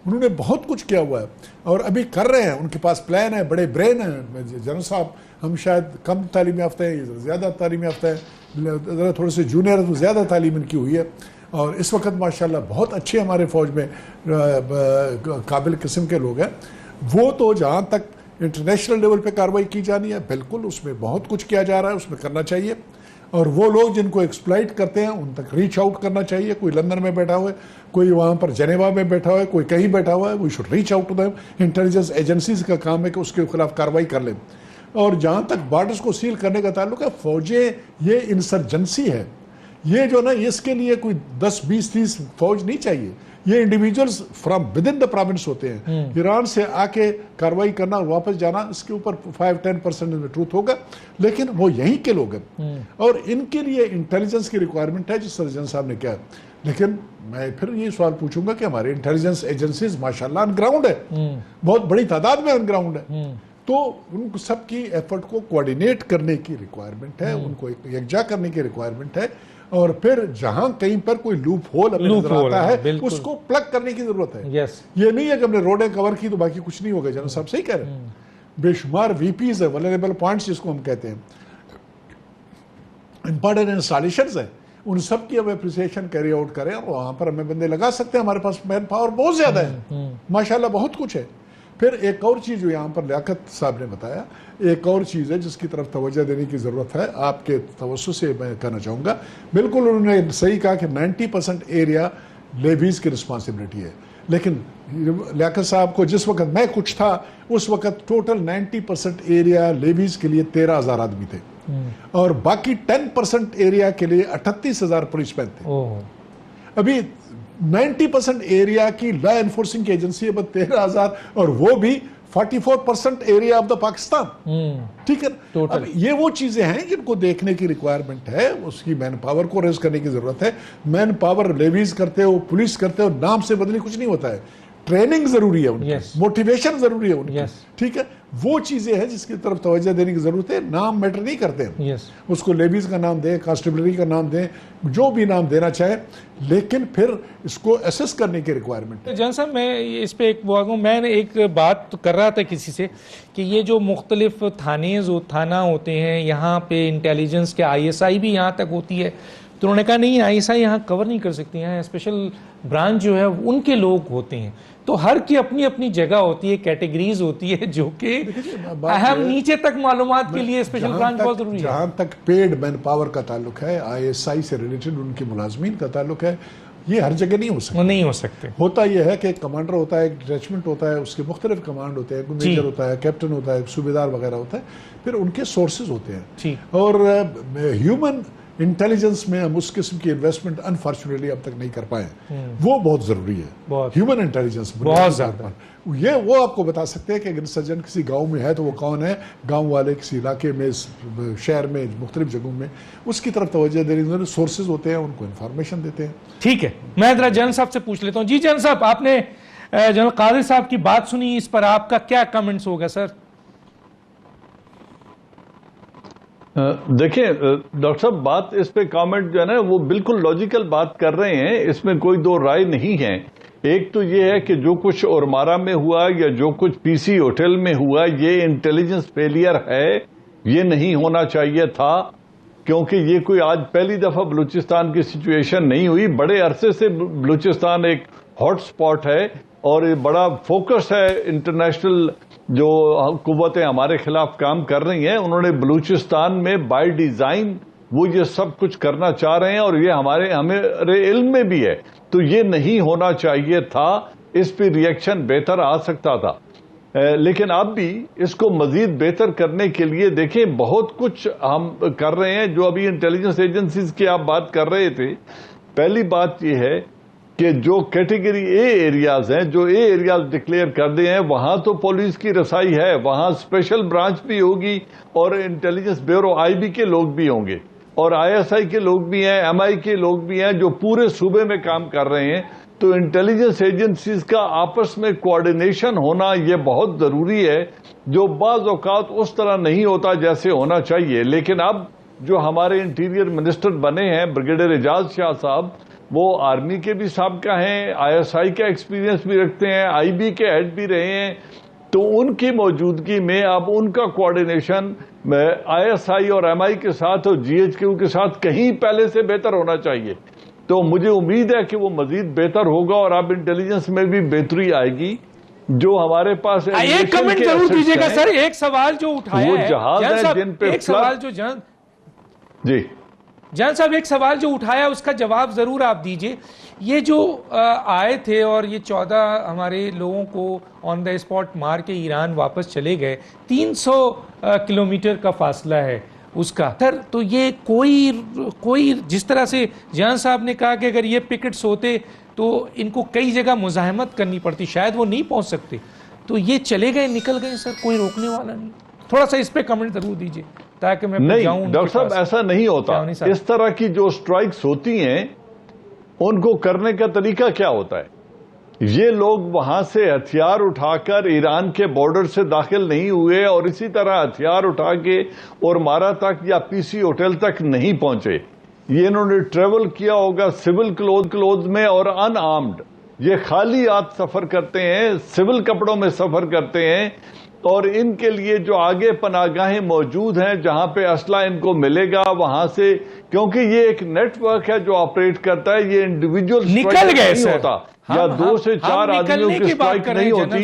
B: انہوں نے بہت کچھ کیا ہوا ہے اور ابھی کر رہے ہیں. ان کے پاس پلان ہے, بڑے برین ہیں. جنرل صاحب ہم شاید کم تعلیم یافتہ ہیں, زیادہ تعلیم یافتہ ہیں, تھوڑے سے جونیئر ہیں تو زیادہ تعلیم ان کی ہوئی ہے. اور اس وقت ماشاءاللہ بہت اچھے ہمارے فوج میں قابل قسم کے لوگ ہیں. وہ تو جہاں تک انٹرنیشنل لیول پہ کاروائی کی جانی ہے, بالکل اس میں بہت کچھ کیا جا رہا ہے, اس میں کرنا چاہیے. اور وہ لوگ جن کو ایکسپلائٹ کرتے ہیں ان تک ریچ آؤٹ کرنا چاہیے. کوئی لندن میں بیٹھا ہوا ہے, کوئی وہاں پر جنیوا میں بیٹھا ہوا ہے, کوئی کہیں بیٹھا ہوا ہے, we should reach out to them. Intelligence agencies کا کام ہے کہ اس کے خلاف کاروائی کر لیں. اور جہاں تک بارڈرز کو سیل کرنے کا تعلق ہے, فوجیں یہ انسرجنسی ہے, یہ جو نا اس کے لیے کوئی 10, 20, 30 فوج نہیں چاہیے. یہ individuals from with in the province ہوتے ہیں. ایران سے آ کے کاروائی کرنا اور واپس جانا, اس کے اوپر 5-10% میں ٹروتھ ہوگا, لیکن وہ یہیں کے لوگ ہیں. اور ان کے لیے انٹیلیجنس کی ریکوائرمنٹ ہے جس سرجن صاحب نے کیا. لیکن میں پھر یہ سوال پوچھوں گا کہ ہمارے انٹیلیجنس ایجنسیز ماشاءاللہ آن گراؤنڈ ہے, بہت بڑی تعداد میں آن گراؤنڈ ہے. تو ان سب کی ایفرٹ کو کوارڈینیٹ کرنے کی ریکوائرمنٹ ہے, ان کو یکجا کرنے کی ریکوائرمنٹ ہے. اور پھر جہاں کہیں پر کوئی لوپ ہول نظر آتا ہے اس کو پلگ کرنے کی ضرورت ہے. یہ نہیں ہے کہ ہم نے روڈیں کور کی تو باقی کچھ نہیں ہوگا. جنرل صاحب صحیح کہہ رہے ہیں. بے شمار وی پیز ہے, ولنریبل پوائنٹس جس کو ہم کہتے ہیں, امپارٹنٹ انسٹالیشنز ہیں, ان سب کی ہم اپریسیشن کیری آؤٹ کریں اور وہاں پر ہمیں بندے لگا سکتے ہیں. ہمارے پاس مین پاور بہت زیادہ ہے, ماشاءاللہ بہت کچھ ہے. پھر ایک اور چیز جو یہاں پر لیاقت صاحب نے بتایا, ایک اور چیز ہے جس کی طرف توجہ دینے کی ضرورت ہے. آپ کے توسط سے میں کہنا چاہوں گا, بالکل انہوں نے صحیح کہا کہ 90% ایریا لیویز کی رسپانسبلٹی ہے. لیکن لیاقت صاحب کو جس وقت میں کچھ تھا اس وقت ٹوٹل 90% ایریا لیویز کے لیے 13,000 آدمی تھے, اور باقی 10% ایریا کے لیے 38,000 پولیس مین تھے. ابھی 90% ایریا کی لا انفورسنگ کی ایجنسی ہے 13,000, اور وہ بھی 44% ایریا آف دا پاکستان. ٹھیک ہے, اب یہ وہ چیزیں ہیں جن کو دیکھنے کی ریکوائرمنٹ ہے. اس کی مین پاور کو ریز کرنے کی ضرورت ہے. مین پاور لیویز کرتے ہو, پولیس کرتے ہو, نام سے بدلی کچھ نہیں ہوتا ہے. ٹریننگ ضروری ہے ان کی, موٹیویشن ضروری ہے ان کی. ٹھیک ہے, وہ چیزیں ہیں جس کی طرف توجہ دینے کی ضرورت ہے. نام میٹر نہیں کرتے, اس کو لیویز کا نام دیں, کانسٹیبلری کا نام دیں, جو بھی نام دینا چاہے, لیکن پھر اس کو ایسس کرنے کی ریکوائرمنٹ ہے.
A: جان صاحب میں اس پہ میں نے ایک بات کر رہا تھا کسی سے کہ یہ جو مختلف تھانہ ہوتے ہیں یہاں پہ انٹیلیجنس کے ISI بھی یہاں تک ہوتی ہے, تو انہوں نے کہا نہیں ISI یہاں کور نہیں کر سکتی ہیں, اسپیشل برانچ جو ہے ان کے لوگ ہوتے ہیں. تو ہر کی اپنی اپنی جگہ ہوتی ہے, کیٹیگریز ہوتی ہے جو کہ اہم نیچے تک معلومات کے لیے اسپیشل برانچ بہت ضروری ہے.
B: جہاں تک پیڈ مین پاور کا تعلق ہے, ISI سے ریلیٹڈ ان کے ملازمین کا تعلق ہے, یہ ہر جگہ نہیں ہو سکتا.
A: نہیں ہو سکتے.
B: ہوتا یہ ہے کہ ایک کمانڈر ہوتا ہے, ایک ڈیٹیچمنٹ ہوتا ہے, اس کے مختلف کمانڈ ہوتے ہیں, کوئی میجر ہوتا ہے, کیپٹن ہوتا ہے, صوبیدار وغیرہ ہوتا ہے, پھر ان کے سورسز ہوتے ہیں. اور ہیومن انٹیلیجنس میں ہم اس قسم کی انویسٹمنٹ انفارچونیٹلی اب تک نہیں کر پائے. وہ بہت ضروری ہے, ہیومن انٹیلیجنس
A: بہت زیادہ.
B: یہ وہ آپ کو بتا سکتے ہیں کہ اگر سرجن کسی گاؤں میں ہے تو وہ کون ہے, گاؤں والے کسی علاقے میں, شہر میں, مختلف جگہوں میں, اس کی طرف توجہ دے رہی. سورسز ہوتے ہیں, ان کو انفارمیشن دیتے ہیں.
A: ٹھیک ہے, میں ذرا جنرل صاحب سے پوچھ لیتا ہوں. جی جنرل صاحب, آپ نے جنرل قادری صاحب کی بات سنی, اس پر آپ کا کیا کمنٹس ہوگا سر؟
C: دیکھیں ڈاکٹر صاحب, بات اس پہ کامنٹ جو ہے نا وہ بالکل لاجیکل بات کر رہے ہیں, اس میں کوئی دو رائے نہیں ہے. ایک تو یہ ہے کہ جو کچھ اورمارا میں ہوا یا جو کچھ PC ہوٹل میں ہوا, یہ انٹیلیجنس فیلئر ہے, یہ نہیں ہونا چاہیے تھا, کیونکہ یہ کوئی آج پہلی دفعہ بلوچستان کی سچویشن نہیں ہوئی. بڑے عرصے سے بلوچستان ایک ہاٹ سپاٹ ہے اور بڑا فوکس ہے. انٹرنیشنل جو قوتیں ہمارے خلاف کام کر رہی ہیں, انہوں نے بلوچستان میں بائی ڈیزائن وہ یہ سب کچھ کرنا چاہ رہے ہیں, اور یہ ہمارے علم میں بھی ہے. تو یہ نہیں ہونا چاہیے تھا, اس پہ ریئیکشن بہتر آ سکتا تھا. لیکن اب بھی اس کو مزید بہتر کرنے کے لیے دیکھیں بہت کچھ ہم کر رہے ہیں. جو ابھی انٹیلیجنس ایجنسیز کی آپ بات کر رہے تھے, پہلی بات یہ ہے کہ جو کیٹیگری اے ایریاز ہیں، جو اے ایریاز ڈکلیئر کر دے ہیں، وہاں تو پولیس کی رسائی ہے، وہاں اسپیشل برانچ بھی ہوگی اور انٹیلیجنس بیورو آئی بی کے لوگ بھی ہوں گے اور آئی ایس آئی کے لوگ بھی ہیں، ایم آئی کے لوگ بھی ہیں جو پورے صوبے میں کام کر رہے ہیں. تو انٹیلیجنس ایجنسیز کا آپس میں کوآرڈینیشن ہونا یہ بہت ضروری ہے، جو بعض اوقات اس طرح نہیں ہوتا جیسے ہونا چاہیے. لیکن اب جو ہمارے انٹیریئر منسٹر بنے ہیں بریگیڈیئر اعجاز شاہ صاحب، وہ آرمی کے بھی سابقہ ہیں، آئی ایس آئی کا ایکسپیرینس بھی رکھتے ہیں، آئی بی کے ہیڈ بھی رہے ہیں. تو ان کی موجودگی میں اب ان کا کوآرڈینیشن آئی ایس آئی اور ایم آئی کے ساتھ اور جی ایچ کیو کے ساتھ کہیں پہلے سے بہتر ہونا چاہیے. تو مجھے امید ہے کہ وہ مزید بہتر ہوگا اور اب انٹیلیجنس میں بھی بہتری آئے گی. جو ہمارے پاس
A: ایک کمنٹ ضرور دیجیے گا سر. ایک سوال جو اٹھایا
C: وہ
A: ہے
C: جہاز ہیں جن پہ
A: ایک سوال جو
C: جی
A: جان صاحب ایک سوال جو اٹھایا اس کا جواب ضرور آپ دیجئے. یہ جو آئے تھے اور یہ 14 ہمارے لوگوں کو آن دا اسپاٹ مار کے ایران واپس چلے گئے، 300 کلومیٹر کا فاصلہ ہے اس کا. سر تو یہ کوئی جس طرح سے جان صاحب نے کہا کہ اگر یہ پکٹس ہوتے تو ان کو کئی جگہ مزاحمت کرنی پڑتی، شاید وہ نہیں پہنچ سکتے، تو یہ چلے گئے نکل گئے سر، کوئی روکنے والا نہیں. تھوڑا سا اس پہ کمنٹ ضرور دیجئے تاکہ میں
C: نہیں. ڈاکٹر صاحب ایسا نہیں ہوتا. اس طرح کی جو سٹرائکس ہوتی ہیں ان کو کرنے کا طریقہ کیا ہوتا ہے؟ یہ لوگ وہاں سے ہتھیار اٹھا کر ایران کے بارڈر سے داخل نہیں ہوئے اور اسی طرح ہتھیار اٹھا کے اور مارا تک یا پی سی ہوٹل تک نہیں پہنچے. یہ انہوں نے ٹریول کیا ہوگا سول کلوز میں اور ان آرمڈ. یہ خالی ہاتھ سفر کرتے ہیں، سول کپڑوں میں سفر کرتے ہیں اور ان کے لیے جو آگے پناہ گاہیں موجود ہیں جہاں پہ اسلحہ ان کو ملے گا وہاں سے، کیونکہ یہ ایک نیٹ ورک ہے جو آپریٹ کرتا ہے، یہ انڈیویجول
A: نکل گئے
C: نہیں ہوتا یا 2 سے 4 آدمیوں کی سٹرائک نہیں ہوتی.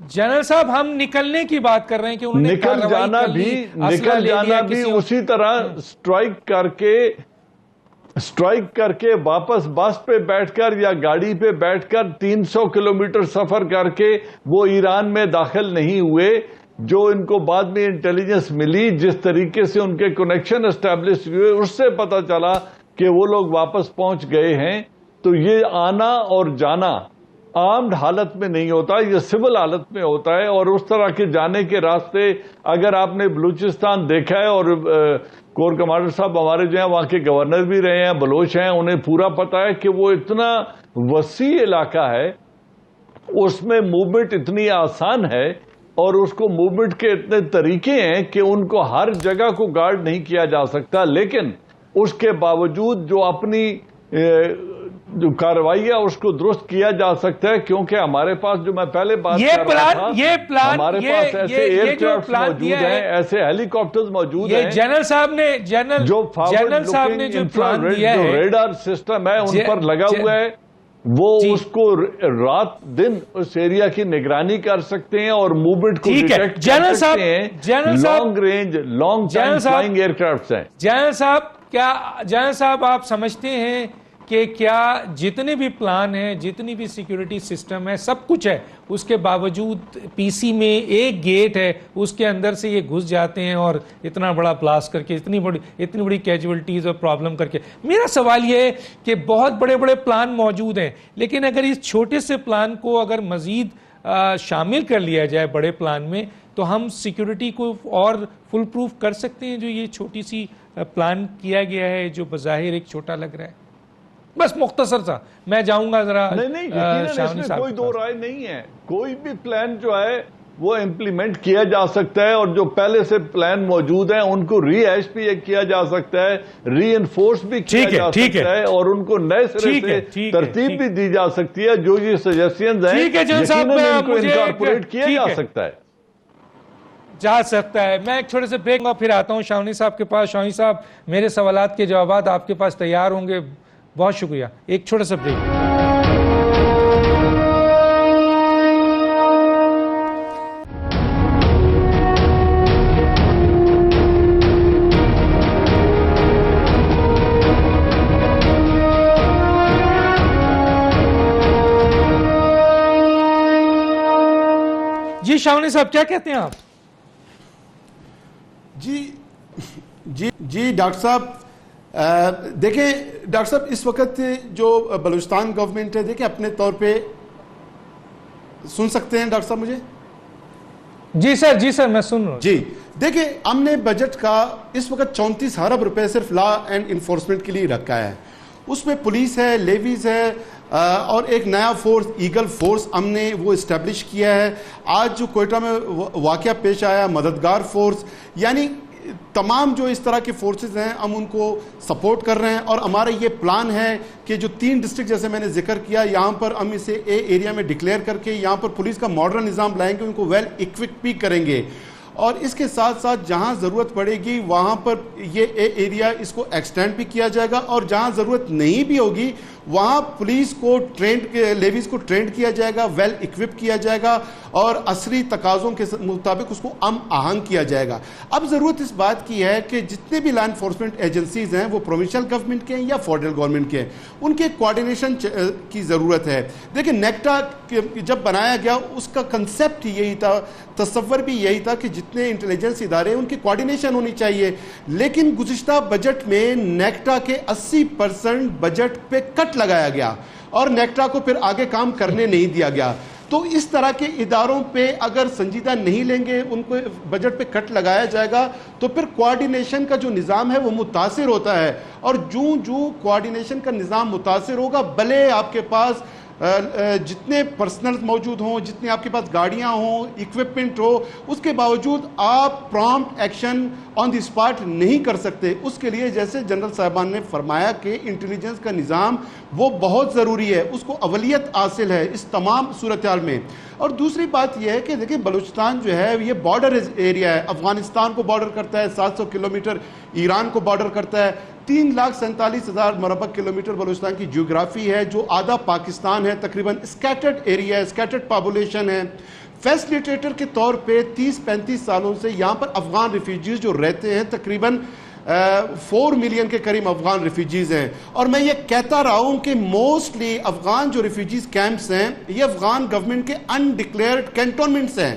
A: جنرل صاحب ہم نکلنے کی بات کر رہے ہیں کہ انہوں نے
C: نکل جانا بھی اسی طرح سٹرائک کر کے واپس بس پہ بیٹھ کر یا گاڑی پہ بیٹھ کر 300 کلومیٹر سفر کر کے وہ ایران میں داخل نہیں ہوئے. جو ان کو بعد میں انٹیلیجنس ملی، جس طریقے سے ان کے کنیکشن اسٹیبلش ہوئے، اس سے پتا چلا کہ وہ لوگ واپس پہنچ گئے ہیں. تو یہ آنا اور جانا آرمڈ حالت میں نہیں ہوتا، یہ سول حالت میں ہوتا ہے. اور اس طرح کے جانے کے راستے اگر آپ نے بلوچستان دیکھا ہے، اور کور کمانڈر صاحب ہمارے جو ہیں وہاں کے گورنر بھی رہے ہیں، بلوچ ہیں، انہیں پورا پتا ہے کہ وہ اتنا وسیع علاقہ ہے، اس میں موومنٹ اتنی آسان ہے اور اس کو موومنٹ کے اتنے طریقے ہیں کہ ان کو ہر جگہ کو گارڈ نہیں کیا جا سکتا. لیکن اس کے باوجود جو اپنی جو کارروائی ہے اس کو درست کیا جا سکتا ہے، کیونکہ ہمارے پاس جو میں پہلے بات کر رہا تھا، ہمارے پاس ایسے ایئر کرافٹ موجود ہیں، ایسے ہیلی کاپٹرز موجود ہیں.
A: جنرل صاحب نے جو پلان دیا ہے،
C: جو ریڈار سسٹم ہے ان پر لگا ہوا ہے، وہ اس کو رات دن اس ایریا کی نگرانی کر سکتے ہیں اور موومنٹ کو ڈیٹیکٹ کر سکتے ہیں. Long range long time flying aircrafts ہیں.
A: جنرل صاحب آپ سمجھتے ہیں کہ کیا جتنے بھی پلان ہیں، جتنی بھی سیکیورٹی سسٹم ہے، سب کچھ ہے، اس کے باوجود پی سی میں ایک گیٹ ہے، اس کے اندر سے یہ گھس جاتے ہیں اور اتنا بڑا بلاسٹ کر کے اتنی بڑی کیجولٹیز اور پرابلم کر کے. میرا سوال یہ ہے کہ بہت بڑے بڑے پلان موجود ہیں، لیکن اگر اس چھوٹے سے پلان کو اگر مزید شامل کر لیا جائے بڑے پلان میں تو ہم سیکیورٹی کو اور فل پروف کر سکتے ہیں. جو یہ چھوٹی سی پلان کیا گیا ہے جو بظاہر ایک چھوٹا لگ رہا ہے. بس مختصر سا میں جاؤں گا ذرا.
C: نہیں اس میں کوئی دو رائے نہیں ہے. کوئی بھی پلان جو ہے وہ امپلیمنٹ کیا جا سکتا ہے، اور جو پہلے سے پلان موجود ہیں ان کو ری ایش بھی کیا جا سکتا ہے، ری انفورس بھی کیا جا سکتا ہے، اور ان کو نئے سرے سے ترتیب بھی دی جا سکتی ہے. جو یہ سجیشنز ہیں یقیناً ان کو انکارپوریٹ کیا جا سکتا ہے.
A: میں ایک چھوٹے سے بریک پھر آتا ہوں شاونی صاحب کے پاس. شاونی صاحب میرے سوالات کے جوابات آپ کے پاس تیار ہوں گے. بہت شکریہ. ایک چھوٹا سا بریک. جی شاونی صاحب کیا کہتے ہیں آپ؟
D: جی ڈاکٹر صاحب دیکھیں ڈاکٹر صاحب اس وقت جو بلوچستان گورنمنٹ ہے، دیکھیں اپنے طور پہ سن سکتے ہیں ڈاکٹر صاحب مجھے؟
A: جی سر میں سن رہا ہوں.
D: جی دیکھیں ہم نے بجٹ کا اس وقت 34 ارب روپے صرف لا اینڈ انفورسمنٹ کے لیے رکھا ہے. اس میں پولیس ہے، لیویز ہے، اور ایک نیا فورس ایگل فورس ہم نے وہ اسٹیبلش کیا ہے. آج جو کوئٹہ میں واقعہ پیش آیا مددگار فورس، یعنی تمام جو اس طرح کے فورسز ہیں ہم ان کو سپورٹ کر رہے ہیں. اور ہمارا یہ پلان ہے کہ جو 3 ڈسٹرکٹ جیسے میں نے ذکر کیا یہاں پر ہم اسے اے ایریا میں ڈکلیئر کر کے یہاں پر پولیس کا ماڈرن نظام لائیں گے، ان کو ویل اکوپڈ بھی کریں گے. اور اس کے ساتھ ساتھ جہاں ضرورت پڑے گی وہاں پر یہ اے ایریا اس کو ایکسٹینڈ بھی کیا جائے گا، اور جہاں ضرورت نہیں بھی ہوگی وہاں پولیس کو ٹرینڈ لیویز کو ٹرینڈ کیا جائے گا، ویل اکوپ کیا جائے گا، اور عصری تقاضوں کے مطابق اس کو آہنگ کیا جائے گا. اب ضرورت اس بات کی ہے کہ جتنے بھی لا انفورسمنٹ ایجنسیز ہیں وہ پروونشل گورنمنٹ کے ہیں یا فیڈرل گورنمنٹ کے ہیں، ان کے کوارڈینیشن کی ضرورت ہے. دیکھیں نیکٹا جب بنایا گیا اس کا کنسیپٹ یہی تھا، تصور بھی یہی تھا کہ جتنے انٹیلیجنس ادارے ہیں ان کی کوارڈینیشن ہونی چاہیے. لیکن گزشتہ بجٹ میں نیکٹا کے 80% بجٹ پہ کٹ لگایا گیا اور نیکٹا کو پھر آگے کام کرنے نہیں دیا گیا. تو اس طرح کے اداروں پہ اگر سنجیدہ نہیں لیں گے، ان کو بجٹ پہ کٹ لگایا جائے گا تو پھر کوارڈینیشن کا جو نظام ہے وہ متاثر ہوتا ہے. اور جو کوارڈینیشن کا نظام متاثر ہوگا، بھلے آپ کے پاس جتنے پرسنل موجود ہوں، جتنے آپ کے پاس گاڑیاں ہوں، اکوپمنٹ ہو، اس کے باوجود آپ prompt action on the spot نہیں کر سکتے. اس کے لیے جیسے جنرل صاحبان نے فرمایا کہ انٹیلیجنس کا نظام وہ بہت ضروری ہے، اس کو اولیت حاصل ہے اس تمام صورتحال میں. اور دوسری بات یہ ہے کہ دیکھیں بلوچستان جو ہے یہ بارڈر ایریا ہے، افغانستان کو بارڈر کرتا ہے، 700 کلومیٹر ایران کو بارڈر کرتا ہے، 3,47,000 مربع کلومیٹر بلوچستان کی جیوگرافی ہے، جو آدھا پاکستان ہے، تقریباً اسکیٹرڈ ایریا ہے، اسکیٹرڈ پاپولیشن ہے. فیسلیٹیٹر کے طور پہ 30-35 سالوں سے یہاں پر افغان ریفیوجیز جو رہتے ہیں تقریباً 4 ملین کے قریب افغان ریفیوجیز ہیں. اور میں یہ کہتا رہا ہوں کہ موسٹلی افغان جو ریفیوجیز کیمپس ہیں یہ افغان گورنمنٹ کے انڈکلیئرڈ کینٹونمنٹس ہیں.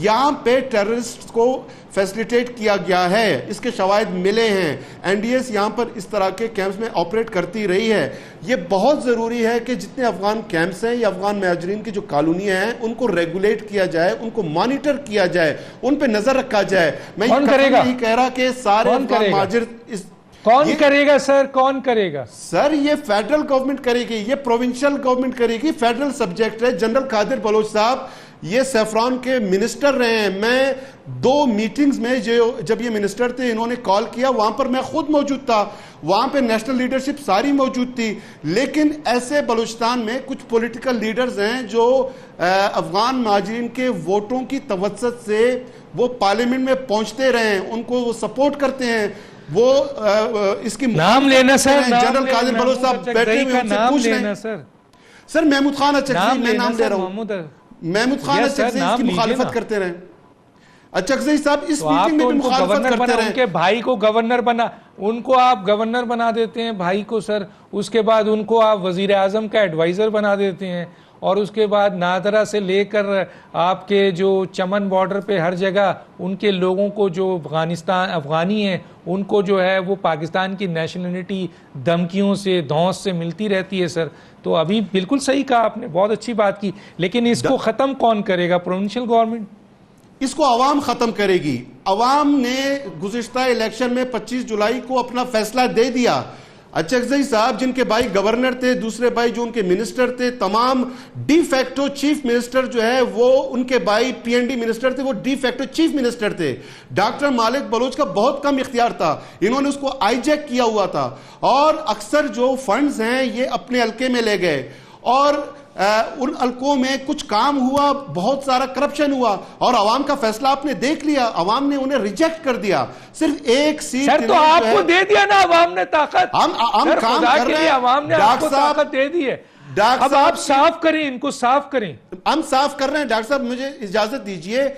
D: یہاں پہ ٹیررسٹ کو فیسلیٹیٹ کیا گیا ہے، اس کے شواہد ملے ہیں. این ڈی ایس یہاں پر اس طرح کے کیمپس میں آپریٹ کرتی رہی ہے. یہ بہت ضروری ہے کہ جتنے افغان کیمپس ہیں یا افغان مہاجرین کی جو کالونیاں ہیں ان کو ریگولیٹ کیا جائے، ان کو مانیٹر کیا جائے، ان پہ نظر رکھا جائے. میں یہ کہہ رہا کہ سارے افغان مہاجر
A: کون کرے گا سر؟ کون کرے گا
D: سر؟ یہ فیڈرل گورنمنٹ کرے گی، یہ پروونشل گورنمنٹ کرے گی. فیڈرل سبجیکٹ ہے. جنرل قادر بلوچ صاحب یہ سیفران کے منسٹر رہے ہیں. میں 2 میٹنگز میں جب یہ منسٹر تھے انہوں نے کال کیا، وہاں پر میں خود موجود تھا، وہاں پہ نیشنل لیڈرشپ ساری موجود تھی. لیکن ایسے بلوچستان میں کچھ پولیٹیکل لیڈرز ہیں جو افغان مہاجرین کے ووٹوں کی توسط سے وہ پارلیمنٹ میں پہنچتے رہے ہیں، ان کو وہ سپورٹ کرتے ہیں. وہ اس کی
A: نام لینا سر،
D: جنرل قادر بلوچ صاحب بیٹھے ہوئے ان سے پوچھ رہے ہیں. سر محمود خان اچکزئی، میں نام لے رہا ہوں، محمود خان اچکزئی اس کی مخالفت کرتے رہے. اچکزئی صاحب اس میٹنگ میں بھی مخالفت کرتے رہے.
A: ان کے بھائی کو گورنر بنا، ان کو آپ گورنر بنا دیتے ہیں بھائی کو سر. اس کے بعد ان کو آپ وزیر اعظم کا ایڈوائزر بنا دیتے ہیں. اور اس کے بعد نادرہ سے لے کر آپ کے جو چمن بارڈر پہ ہر جگہ ان کے لوگوں کو جو افغانی ہیں ان کو جو ہے وہ پاکستان کی نیشنلٹی دھمکیوں سے دھونس سے ملتی رہتی ہے سر. تو ابھی بالکل صحیح کہا آپ نے، بہت اچھی بات کی. لیکن اس کو ختم کون کرے گا؟ Provincial government.
D: اس کو عوام ختم کرے گی. عوام نے گزشتہ الیکشن میں 25 جولائی کو اپنا فیصلہ دے دیا. اچکزئی صاحب جن کے بھائی گورنر تھے، دوسرے بھائی جو ان کے منسٹر تھے، تمام ڈی فیکٹو چیف منسٹر جو ہے وہ ان کے بھائی پی این ڈی منسٹر تھے، وہ ڈی فیکٹو چیف منسٹر تھے. ڈاکٹر مالک بلوچ کا بہت کم اختیار تھا، انہوں نے اس کو آئی جیک کیا ہوا تھا. اور اکثر جو فنڈز ہیں یہ اپنے حلقے میں لے گئے، اور ان حلقوں میں کچھ کام ہوا، بہت سارا کرپشن ہوا، اور عوام کا فیصلہ آپ نے دیکھ لیا. عوام نے انہیں ریجیکٹ کر دیا. صرف ایک سیٹ
A: سر تو آپ کو دے دیا نا عوام نے طاقت.
D: ہم کام کر رہے ہیں،
A: عوام نے آپ کو طاقت دے دی ہے. اب آپ صاف کریں، ان کو صاف کریں.
D: ہم صاف کر رہے ہیں. ڈاکٹر صاحب مجھے اجازت دیجئے،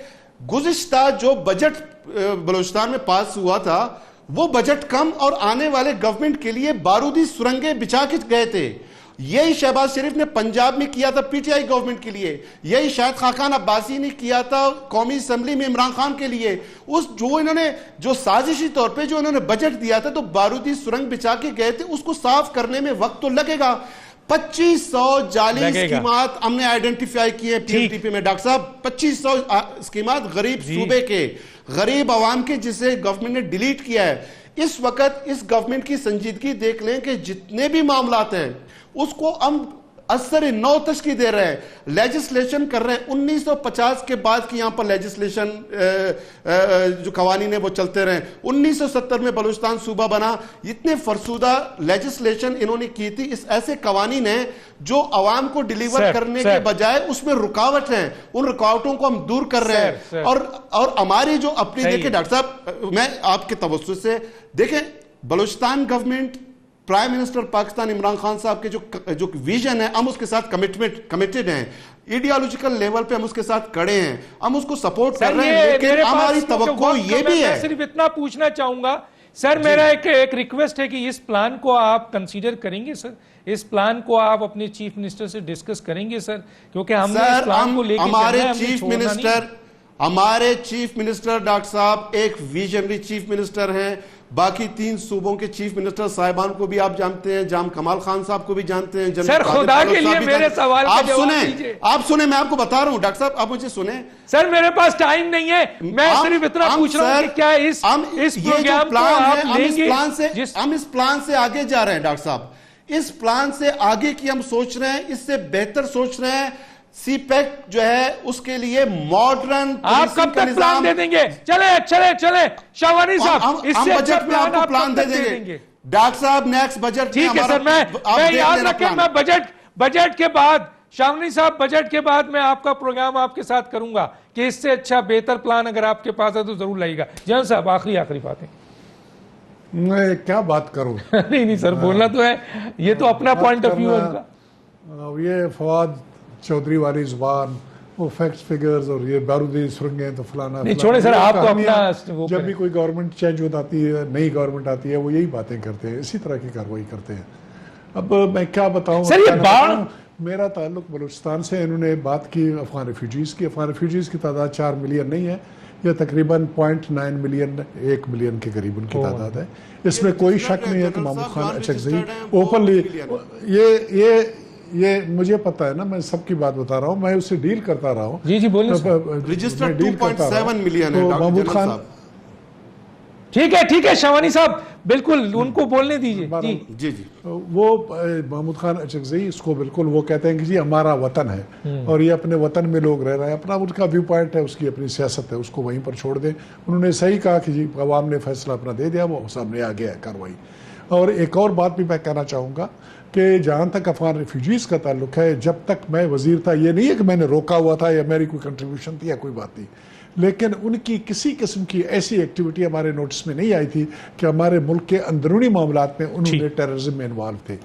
D: گزشتہ جو بجٹ بلوچستان میں پاس ہوا تھا وہ بجٹ کم اور آنے والے گورنمنٹ کے لیے بارودی سرنگیں بچھا کے گئے تھے. یہی شہباز شریف نے پنجاب میں کیا تھا پی ٹی آئی گورنمنٹ کے لیے, یہی شاہد خاقان عباسی نے کیا تھا قومی اسمبلی میں عمران خان کے لیے. انہوں نے جو سازشی طور پہ جو انہوں نے بجٹ دیا تھا تو بارودی سرنگ بچا کے گئے تھے, اس کو صاف کرنے میں وقت تو لگے گا. 2500 جعلی اسکیمات ہم نے آئیڈینٹیفائی کیے پی ایل ٹی پی میں ڈاکٹر صاحب, 2500 اسکیمات غریب صوبے کے, غریب عوام کے, جسے گورنمنٹ نے ڈیلیٹ کیا ہے. اس وقت اس گورنمنٹ کی سنجیدگی دیکھ لیں کہ جتنے بھی معاملات ہیں اس کو ہم اثر نو تشکیل دے رہے ہیں, لیجسلیشن کر رہے ہیں. 1950 کے بعد کی یہاں پر لیجسلیشن جو قوانین ہیں وہ چلتے رہے. 1970 میں بلوچستان صوبہ بنا, اتنے فرسودہ لیجسلیشن انہوں نے کی تھی. اس ایسے قوانین ہیں جو عوام کو ڈیلیور کرنے کے بجائے اس میں رکاوٹ ہیں, ان رکاوٹوں کو ہم دور کر رہے ہیں. اور ہماری جو اپنی دیکھیں ڈاکٹر صاحب, میں آپ کے توسط سے دیکھیں, Balochistan government, prime minister Pakistan Imran Khan صاحب کے جو ویژن ہے, ہم اس کے ساتھ کمیٹڈ ہیں, ایڈیالوجیکل لیول پہ ہم اس کے ساتھ کڑے ہیں, ہم اس کو سپورٹ کر رہے ہیں. لیکن ہماری توقع یہ بھی ہے,
A: صرف اتنا پوچھنا چاہوں گا سر, میرا ایک ریکویسٹ ہے کہ اس پلان کو آپ کنسیڈر کریں گے سر, اس پلان کو آپ اپنے چیف منسٹر سے ڈسکس کریں گے سر, کیونکہ ہم نے اس پلان کو لے کے
D: ہمارے چیف منسٹر ڈاکٹر صاحب ایک ویژنری چیف منسٹر ہیں. باقی 3 صوبوں کے چیف منسٹر صاحبان کو بھی آپ جانتے ہیں, جام کمال خان صاحب کو بھی جانتے ہیں.
A: سر خدا کے لیے میرے سوال کا جواب دیجئے.
D: آپ سنیں, میں آپ کو بتا رہا ہوں ڈاکٹر صاحب, آپ مجھے سنیں.
A: سر میرے پاس ٹائم نہیں ہے, میں صرف اتنا پوچھ رہا ہوں کہ کیا اس پروگرام کو آپ لیں گے.
D: ہم اس پلان سے آگے جا رہے ہیں ڈاکٹر صاحب, اس پلان سے آگے کی ہم سوچ رہے ہیں, اس سے بہتر سوچ رہے ہیں. سی پیک جو ہے اس کے لیے ماڈرن
A: آپ کب تک پلان دے دیں گے؟ چلے شاہوانی صاحب, اس سے اچھا
D: پلان آپ پلان دے دیں گے ڈاکٹر صاحب. نیکسٹ بجٹ
A: ٹھیک ہے سر, میں یاد رکھیں, میں بجٹ کے بعد, شاہوانی صاحب بجٹ کے بعد میں آپ کا پروگرام آپ کے ساتھ کروں گا کہ اس سے اچھا بہتر پلان اگر آپ کے پاس ہے تو ضرور لائے گا. جنرل صاحب آخری باتیں.
B: میں کیا بات کروں؟
A: نہیں سر, بولنا تو ہے, یہ تو اپنا پوائنٹ آف ویو ہے ان کا.
B: یہ فواد چودھری والی زبان, وہ فیکٹس فگرز اور یہ بارودی سرنگیں تو فلانا,
A: نہیں چھوڑیں سر, آپ تو اپنا,
B: جب بھی کوئی گورنمنٹ چینج ہو جاتی ہے, نئی گورنمنٹ آتی ہے, وہ یہی باتیں کرتے ہیں, اسی طرح کی کارروائی کرتے ہیں. اب میں کیا بتاؤں
A: سر, یہ بات,
B: میرا تعلق بلوچستان سے. انہوں نے بات کی افغان ریفیوجیز کی. افغان ریفیوجیز کی تعداد 4 ملین نہیں ہے, یہ تقریباً 0.9 ملین, 1 ملین کے قریب ان کی تعداد ہے. اس میں کوئی شک نہیں ہے کہ محمود خان اچکزئی اوپنلی, یہ مجھے پتا ہے نا, میں سب کی بات بتا رہا ہوں, میں اس سے ڈیل کرتا رہا ہوں.
A: جی بولیں,
D: رجسٹرڈ 2.7 ملین ہے
B: محمود خان.
A: ٹھیک ہے شاہوانی صاحب, بالکل ان کو بولنے دیجئے.
D: جی
B: وہ محمود خان اچکزئی, اس کو بالکل وہ کہتے ہیں کہ جی ہمارا وطن ہے اور یہ اپنے وطن میں لوگ رہ رہے ہیں, اپنا ان کا ویو پوائنٹ ہے, اس کی اپنی سیاست ہے, اس کو وہیں پر چھوڑ دیں. انہوں نے صحیح کہا کہ جی عوام نے فیصلہ اپنا دے دیا, وہ سامنے آ گیا ہے کارروائی. اور ایک اور بات بھی میں کہنا چاہوں گا کہ جہاں تک افغان ریفیوجیز کا تعلق ہے, جب تک میں وزیر تھا, یہ نہیں ہے کہ میں نے روکا ہوا تھا یا میری کوئی کنٹریبیوشن تھی یا کوئی بات نہیں, لیکن ان کی کسی قسم کی ایسی ایکٹیویٹی ہمارے نوٹس میں نہیں آئی تھی کہ ہمارے ملک کے اندرونی معاملات میں انہوں نے ٹیررزم میں انوالو تھے.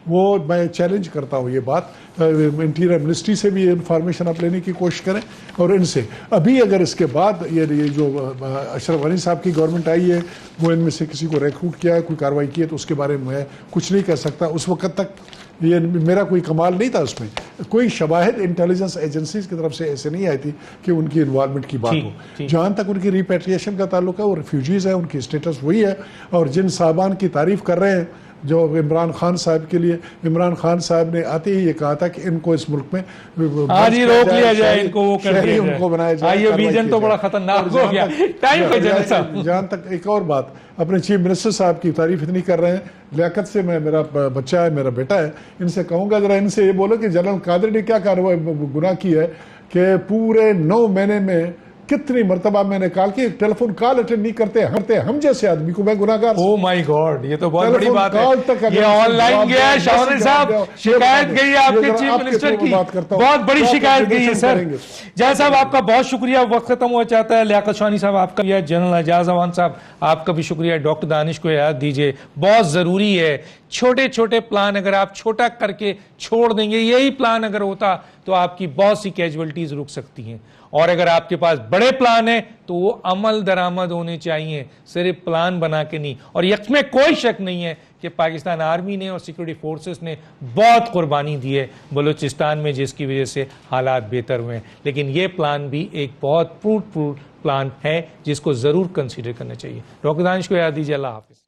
B: وہ میں چیلنج کرتا ہوں یہ بات, انٹیریئر منسٹری سے بھی یہ انفارمیشن آپ لینے کی کوشش کریں, اور ان سے ابھی اگر اس کے بعد یہ جو اشرف غنی صاحب کی گورنمنٹ آئی ہے, وہ ان میں سے کسی کو ریکروٹ کیا ہے, کوئی کارروائی کی ہے, تو اس کے بارے میں کچھ نہیں کہہ سکتا. اس وقت تک یہ میرا کوئی کمال نہیں تھا, اس میں کوئی شواہد انٹیلیجنس ایجنسیز کی طرف سے ایسے نہیں آئی تھی کہ ان کی انوالومنٹ کی بات ہو. جہاں تک ان کی ریپیٹریشن کا تعلق ہے, وہ ریفیوجیز ہیں, ان کی اسٹیٹس وہی ہے. اور جن صاحبان کی تعریف کر رہے ہیں جو عمران خان صاحب کے لیے, عمران خان صاحب نے آتے ہی یہ کہا تھا کہ ان کو اس ملک میں
A: روک لیا جائے, ان کو وہ کر دیا
B: ان کو بنایا جائے.
A: یہ ویژن تو بڑا خطرناک ہو گیا.
B: جہاں تک ایک اور بات, اپنے چیف منسٹر صاحب کی تعریف اتنی کر رہے ہیں, لیاقت سے, میں میرا بچہ ہے, میرا بیٹا ہے, ان سے کہوں گا ذرا ان سے یہ بولو کہ جنرل قادری نے کیا گناہ کی ہے کہ پورے 9 مہینے میں کتنی مرتبہ میں نے کال کی, ٹیلی فون کال اٹینڈ نہیں کرتے ہم جیسے آدمی کو. میں گناہگار.
A: او مائی گاڈ, یہ تو بہت بڑی بات ہے. یہ آن لائن گیا ہے شاہوانی صاحب, شکایت گئی ہے آپ کے چیف منسٹر کی, بہت بڑی شکایت گئی ہے سر. جہاں صاحب آپ کا بہت شکریہ, وقت ختم ہوا چاہتا ہے. لیاقت شاہوانی صاحب آپ کا بھی ہے, جنرل اعجاز امان صاحب آپ کا بھی شکریہ. ڈاکٹر دانش کو یاد دیجئے, بہت ضروری ہے چھوٹے چھوٹے پلان اگر آپ چھوٹا کر کے چھوڑ دیں گے, یہی پلان اگر ہوتا تو آپ کی بہت سی کیجولٹیز رک سکتی ہیں. اور اگر آپ کے پاس بڑے پلان ہیں تو وہ عمل درآمد ہونے چاہیے, صرف پلان بنا کے نہیں. اور اس میں کوئی شک نہیں ہے کہ پاکستان آرمی نے اور سیکورٹی فورسز نے بہت قربانی دی ہے بلوچستان میں, جس کی وجہ سے حالات بہتر ہوئے ہیں. لیکن یہ پلان بھی ایک بہت پروف پلان ہے جس کو ضرور کنسیڈر کرنا چاہیے. ڈاکٹر دانش کو یاد دیجیے. اللہ حافظ.